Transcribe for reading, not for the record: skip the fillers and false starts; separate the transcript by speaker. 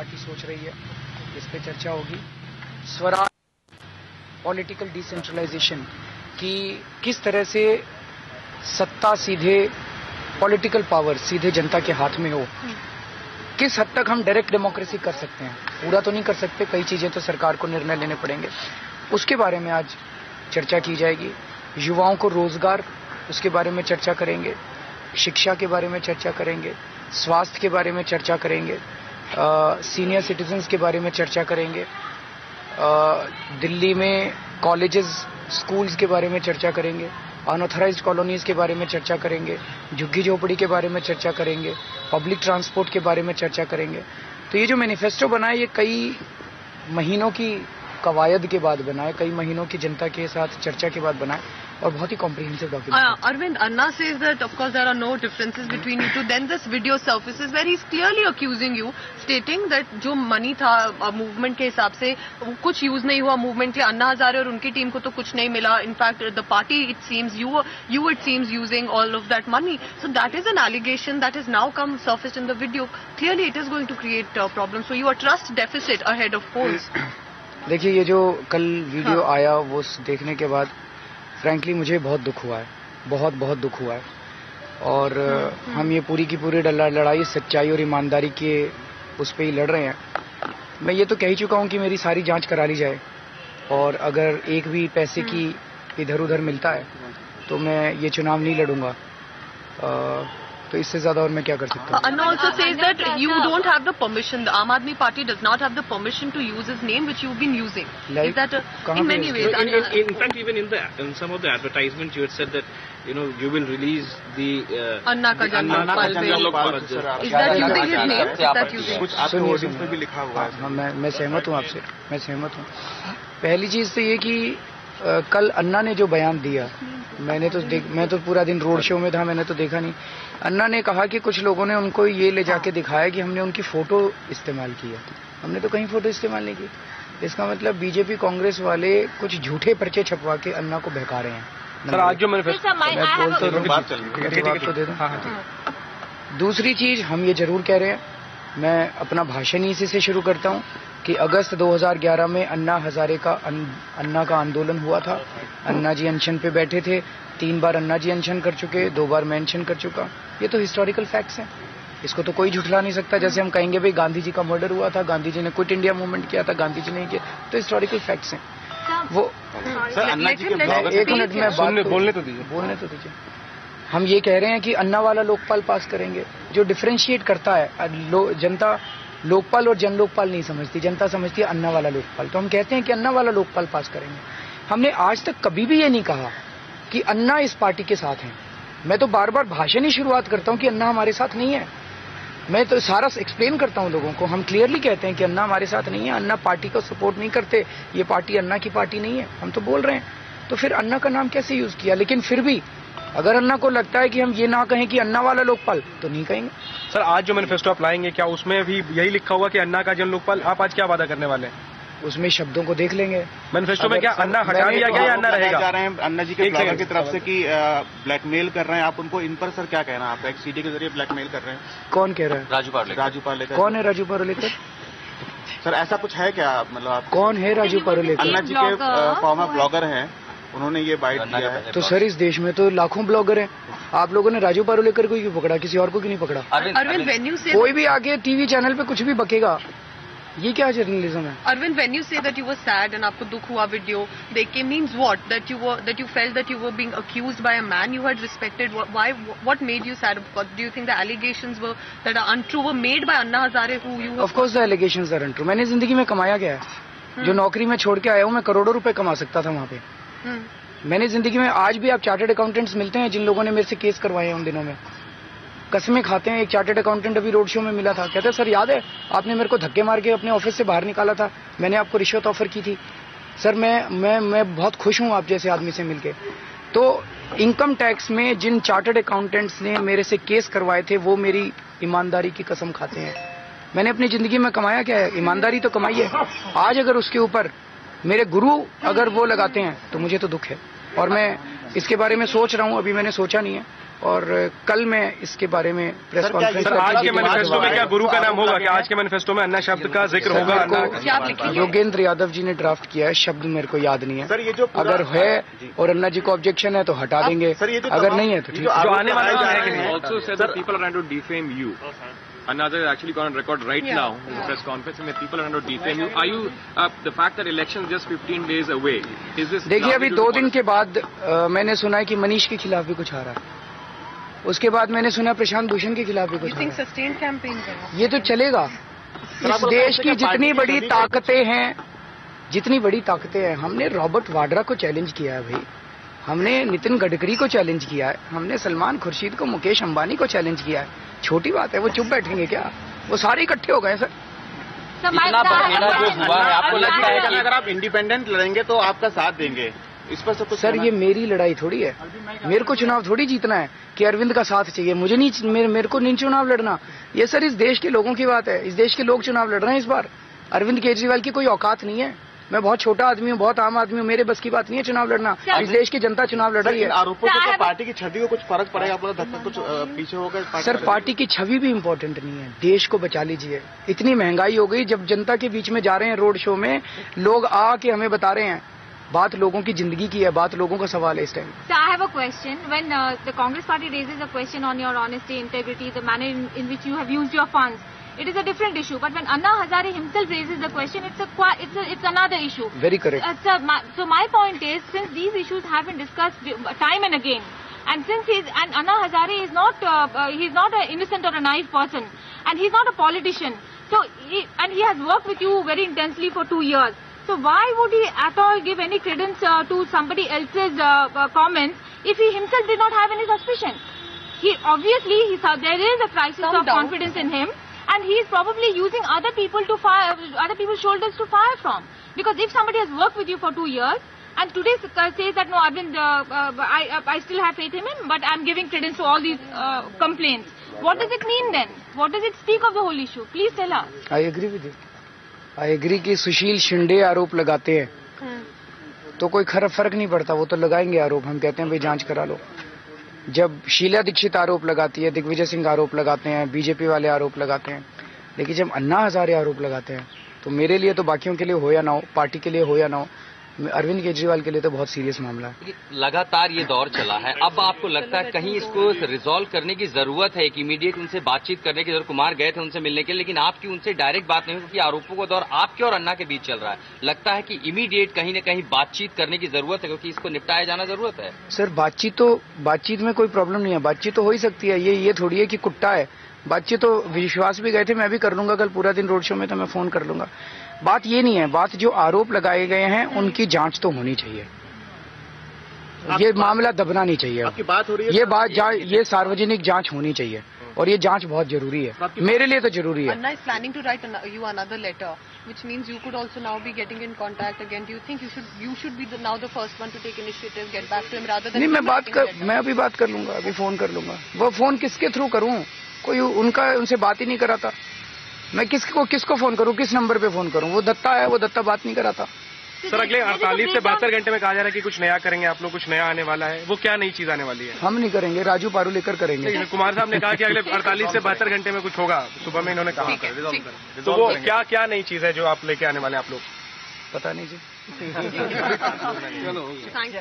Speaker 1: Party सोच रही है, इस पे चर्चा होगी। स्वराज पॉलिटिकल डिसेंट्रलाइजेशन की किस तरह से सत्ता सीधे पॉलिटिकल पावर सीधे जनता के हाथ में हो, किस हद तक हम डायरेक्ट डेमोक्रेसी कर सकते हैं। पूरा तो नहीं कर सकते, कई चीजें तो सरकार को निर्णय लेने पड़ेंगे, उसके बारे में आज चर्चा की जाएगी। युवाओं को रोजगार, उसके बारे में चर्चा करेंगे, शिक्षा के बारे में चर्चा करेंगे, स्वास्थ्य के बारे में चर्चा करेंगे, सीनियर सिटीजन्स के बारे में चर्चा करेंगे, दिल्ली में कॉलेजेस स्कूल्स के बारे में चर्चा करेंगे, अनऑथराइज्ड कॉलोनीज के बारे में चर्चा करेंगे, झुग्गी झोपड़ी के बारे में चर्चा करेंगे, पब्लिक ट्रांसपोर्ट के बारे में चर्चा करेंगे। तो ये जो मैनिफेस्टो बना है, ये कई महीनों की कवायद के बाद बना है, कई महीनों की जनता के साथ चर्चा के बाद बना है और बहुत ही comprehensive document.
Speaker 2: Arvind, Anna says that of course there are no differences between you two. Then this video surfaces where he's clearly accusing you, stating that जो मनी था मूवमेंट के हिसाब से वो कुछ यूज नहीं हुआ मूवमेंट के लिए। अन्ना हजारे और उनकी टीम को तो कुछ नहीं मिला। In fact the party it seems you it seems using all of that money. So that is an allegation that has now come surfaced in the video. Clearly it is going to create problems. So you are trust deficit ahead of polls.
Speaker 1: देखिए, ये जो कल video आया वो देखने के बाद frankly मुझे बहुत दुख हुआ है, बहुत दुख हुआ है। और हम ये पूरी की पूरी लड़ाई सच्चाई और ईमानदारी के उस पे ही लड़ रहे हैं। मैं ये तो कह ही चुका हूँ कि मेरी सारी जांच करा ली जाए और अगर एक भी पैसे की इधर उधर मिलता है तो मैं ये चुनाव नहीं लड़ूंगा। तो इससे ज्यादा और मैं क्या कर सकता हूँ।
Speaker 2: Anna also says that you don't have the permission. The Aam Aadmi Party does not have the permission to use his name, which you've been using.
Speaker 1: Like,
Speaker 2: is that in many ways?
Speaker 3: In fact, even in some of the advertisements, you had said that you will release the
Speaker 2: Anna ka Jan Lokpal. Is that using his name? Is that using?
Speaker 3: कुछ आपके hoardings में भी लिखा हुआ है।
Speaker 1: हाँ, मैं सहमत हूँ आपसे, मैं सहमत हूँ। पहली चीज तो ये कि कल अन्ना ने जो बयान दिया, मैं तो पूरा दिन रोड शो में था, मैंने तो देखा नहीं। अन्ना ने कहा कि कुछ लोगों ने उनको ये ले जाके दिखाया कि हमने उनकी फोटो इस्तेमाल की है। हमने तो कहीं फोटो इस्तेमाल नहीं की। इसका मतलब बीजेपी कांग्रेस वाले कुछ झूठे पर्चे छपवा के अन्ना को बहका रहे हैं।
Speaker 3: सर, आज जो मैनिफेस्टो
Speaker 1: तो दे दूं। दूसरी चीज हम ये जरूर कह रहे हैं, मैं अपना भाषण इसी से शुरू करता हूँ कि अगस्त 2011 में अन्ना का आंदोलन हुआ था। अन्ना जी अनशन पे बैठे थे, 3 बार अन्ना जी अनशन कर चुके, 2 बार मैं अनशन कर चुका। ये तो हिस्टोरिकल फैक्ट्स हैं, इसको तो कोई झुठला नहीं सकता। जैसे हम कहेंगे भाई गांधी जी का मर्डर हुआ था, गांधी जी ने क्विट इंडिया मूवमेंट किया था, गांधी जी ने किया, तो हिस्टोरिकल फैक्ट्स हैं वो।
Speaker 3: सर, अन्ना जी के
Speaker 1: एक मिनट में बोलने तो दीजिए। हम ये कह रहे हैं कि अन्ना वाला लोकपाल पास करेंगे, जो डिफरेंशिएट करता है। जनता लोकपाल और जन लोकपाल नहीं समझती, जनता समझती है अन्ना वाला लोकपाल। तो हम कहते हैं कि अन्ना वाला लोकपाल पास करेंगे। हमने आज तक कभी भी ये नहीं कहा कि अन्ना इस पार्टी के साथ हैं। मैं तो बार बार भाषण ही शुरुआत करता हूं कि अन्ना हमारे साथ नहीं है। मैं तो सारा एक्सप्लेन करता हूं लोगों को। हम क्लियरली कहते हैं कि अन्ना हमारे साथ नहीं है, अन्ना पार्टी को सपोर्ट नहीं करते, ये पार्टी अन्ना की पार्टी नहीं है, हम तो बोल रहे हैं। तो फिर अन्ना का नाम कैसे यूज किया? लेकिन फिर भी अगर अन्ना को लगता है कि हम ये ना कहें कि अन्ना वाला लोकपाल, तो नहीं कहेंगे।
Speaker 3: सर, आज जो मैनिफेस्टो आप लाएंगे, क्या उसमें भी यही लिखा हुआ कि अन्ना का जन लोकपाल? आप आज क्या वादा करने वाले हैं?
Speaker 1: उसमें शब्दों को देख लेंगे।
Speaker 3: मैनिफेस्टो में क्या अन्ना हटा दिया गया या अन्ना रहेगा?
Speaker 4: जा रहे हैं अन्ना जी के ब्लॉगर की तरफ से कि ब्लैकमेल कर रहे हैं आप उनको। इन पर सर क्या कहना है आपका? एक सीडी के जरिए ब्लैकमेल कर रहे हैं।
Speaker 1: कौन कह रहा है?
Speaker 4: राजू पार्लेकर।
Speaker 1: कौन है राजू पार्लेकर?
Speaker 4: सर, ऐसा कुछ है क्या? मतलब आप
Speaker 1: कौन है राजू पार्लेकर?
Speaker 4: अन्ना जी के फॉर्मर ब्लॉगर हैं, उन्होंने ये बाइट दिया है।
Speaker 1: तो सर, इस देश में तो लाखों ब्लॉगर हैं। आप लोगों ने राजू पार्लेकर को क्यों पकड़ा, किसी और को क्यों नहीं पकड़ा?
Speaker 2: Arvind, when you say
Speaker 1: कोई भी आके टीवी चैनल पे कुछ भी बकेगा, ये क्या जर्नलिज्म है?
Speaker 2: Arvind, when you say that you were sad and आपको दुख हुआ वीडियो देख के, means what? That you felt that you were being accused by a man you had respected. Why? What made you sad? Do you think the allegations that are untrue were made by Anna Hazare, who you?
Speaker 1: Of course the allegations are untrue. मैंने जिंदगी में कमाया क्या है? जो नौकरी में छोड़ के आया हूँ, मैं करोड़ों रुपए कमा सकता था वहाँ पे। मैंने जिंदगी में, आज भी आप चार्टर्ड अकाउंटेंट्स मिलते हैं जिन लोगों ने मेरे से केस करवाए हैं उन दिनों में, कसमें खाते हैं। एक चार्टर्ड अकाउंटेंट अभी रोड शो में मिला था, कहते सर याद है आपने मेरे को धक्के मार के अपने ऑफिस से बाहर निकाला था, मैंने आपको रिश्वत ऑफर की थी। सर, मैं बहुत खुश हूँ आप जैसे आदमी से मिलके। तो इनकम टैक्स में जिन चार्टर्ड अकाउंटेंट्स ने मेरे से केस करवाए थे, वो मेरी ईमानदारी की कसम खाते हैं। मैंने अपनी जिंदगी में कमाया क्या है? ईमानदारी तो कमाई है। आज अगर उसके ऊपर मेरे गुरु अगर वो लगाते हैं तो मुझे तो दुख है, और मैं इसके बारे में सोच रहा हूँ। अभी मैंने सोचा नहीं है, और कल मैं इसके बारे में प्रेस कॉन्फ्रेंस
Speaker 3: सर, आज के मैनिफेस्टो में क्या गुरु का नाम होगा? क्या आज के मैनिफेस्टो में अन्ना शब्द का जिक्र होगा?
Speaker 2: क्या आप लिखेंगे?
Speaker 1: योगेंद्र यादव जी ने ड्राफ्ट किया है, शब्द मेरे को याद नहीं है।
Speaker 4: सर, ये जो
Speaker 1: अगर है और अन्ना जी को ऑब्जेक्शन है तो हटा देंगे, अगर नहीं है तो ठीक है।
Speaker 3: जो आने वाला है कि नहीं?
Speaker 5: Also said that people are trying to defame you. Another is actually going on record right now in the press conference saying that people are trying to defame you. Are you the fact that election is just 15 days away? Is this?
Speaker 1: देखिए, अभी 2 दिन के बाद मैंने सुना है कि मनीष के खिलाफ भी कुछ आ रहा है। उसके बाद मैंने सुना प्रशांत भूषण के खिलाफ भी कुछ आ रहा है।
Speaker 2: सस्टेन्ड कैंपेन करें?
Speaker 1: ये तो चलेगा। इस देश की जितनी बड़ी ताकतें हैं, हमने रॉबर्ट वाड्रा को चैलेंज किया है भाई, हमने नितिन गडकरी को चैलेंज किया है, हमने सलमान खुर्शीद को, मुकेश अंबानी को चैलेंज किया है। छोटी बात है, वो चुप बैठेंगे क्या? वो सारे इकट्ठे हो गए सर।
Speaker 6: इतना बखेड़ा जो हुआ है, आपको लगता है कि
Speaker 4: अगर आप इंडिपेंडेंट लड़ेंगे तो आपका साथ देंगे? इस पर सब कुछ
Speaker 1: सर, ये मेरी लड़ाई थोड़ी है, मेरे को चुनाव थोड़ी जीतना है कि अरविंद का साथ चाहिए। मुझे नहीं, मेरे को नहीं चुनाव लड़ना। ये सर इस देश के लोगों की बात है, इस देश के लोग चुनाव लड़ रहे हैं इस बार। अरविंद केजरीवाल की कोई औकात नहीं है। मैं बहुत छोटा आदमी हूँ, बहुत आम आदमी हूँ, मेरे बस की बात नहीं है चुनाव लड़ना। इस देश की जनता चुनाव लड़ रही है।
Speaker 4: आरोपों से पार्टी की छवि को कुछ फर्क पड़ेगा? आप धक्का कुछ पीछे होगा?
Speaker 1: सर, पार्टी की छवि भी इम्पोर्टेंट नहीं है, देश को बचा लीजिए। इतनी महंगाई हो गई, जब जनता के बीच में जा रहे हैं रोड शो में, लोग आके हमें बता रहे हैं, बात लोगों की जिंदगी की है, बात लोगों का सवाल है इस time.
Speaker 6: So I have a question. When the Congress party raises a question on your honesty, integrity, the manner in which you have used your funds, it is a different issue. But when Anna Hazare himself raises the question, it's another issue.
Speaker 1: Very correct.
Speaker 6: So my point is, since these issues have been discussed time and again, and since and Anna Hazare is not he's not an innocent or a naive person, and he's not a politician. So and he has worked with you very intensely for 2 years. So why would he at all give any credence to somebody else's comments if he himself did not have any suspicion? He obviously there is a crisis of confidence in him, and he is probably using other people's shoulders to fire from. Because if somebody has worked with you for 2 years and today says that no, I still have faith in him, but I'm giving credence to all these complaints, what does it mean then? What does it speak of the whole issue? Please tell us.
Speaker 1: I agree with you. I agree कि सुशील शिंदे आरोप लगाते हैं तो कोई फर्क नहीं पड़ता, वो तो लगाएंगे आरोप। हम कहते हैं भाई जांच करा लो। जब शीला दीक्षित आरोप लगाती है, दिग्विजय सिंह आरोप लगाते हैं, बीजेपी वाले आरोप लगाते हैं, लेकिन जब अन्ना हजारे आरोप लगाते हैं तो मेरे लिए तो बाकियों के लिए हो या ना हो, पार्टी के लिए हो या ना हो, अरविंद केजरीवाल के लिए तो बहुत सीरियस मामला है।
Speaker 7: लगातार ये दौर चला है, अब आपको लगता है कहीं इसको रिजॉल्व करने की जरूरत है कि इमीडिएट उनसे बातचीत करने की जरूरत? कुमार गए थे उनसे मिलने के लिए, लेकिन आपकी उनसे डायरेक्ट बात नहीं हुई क्योंकि आरोपों का दौर आपके और अन्ना के बीच चल रहा है। लगता है कि इमीडिएट कहीं न कहीं बातचीत करने की जरूरत है क्योंकि इसको निपटाया जाना जरूरत है।
Speaker 1: सर, बातचीत में कोई प्रॉब्लम नहीं है, बातचीत तो हो ही सकती है। ये थोड़ी है कि कुट्टा है। बातचीत तो विश्वास भी गए थे, मैं भी कर लूंगा, कल पूरा दिन रोड शो में तो मैं फोन कर लूंगा। बात ये नहीं है, बात जो आरोप लगाए गए हैं उनकी जांच तो होनी चाहिए। ये मामला दबना नहीं चाहिए।
Speaker 4: आपकी बात हो रही है,
Speaker 1: ये सार्वजनिक जांच होनी चाहिए और ये जांच बहुत जरूरी है, मेरे लिए तो जरूरी है।
Speaker 2: Anna is planning to write you another letter, which means you could also now be getting in contact again. Do you think you should be now the first one to take initiative, get back to him rather than?
Speaker 1: नहीं, मैं अभी बात कर लूंगा, अभी phone कर लूंगा। वो फोन किसके थ्रू करूं? कोई उनसे बात ही नहीं कराता। मैं किसको फोन करूं, किस नंबर पे फोन करूं? वो दत्ता है, वो दत्ता बात नहीं कराता।
Speaker 3: सर, अगले 48 से 72 घंटे में कहा जा रहा है कि कुछ नया करेंगे आप लोग, कुछ नया आने वाला है। वो क्या नई चीज आने वाली है?
Speaker 1: हम नहीं करेंगे, राजू पारू लेकर करेंगे।
Speaker 3: कुमार साहब ने कहा कि अगले 48 से 72 घंटे में कुछ होगा, सुबह में इन्होंने कहा। तो वो क्या नई चीज है जो आप लेके आने वाले आप लोग?
Speaker 1: पता नहीं जी।
Speaker 2: Thank you.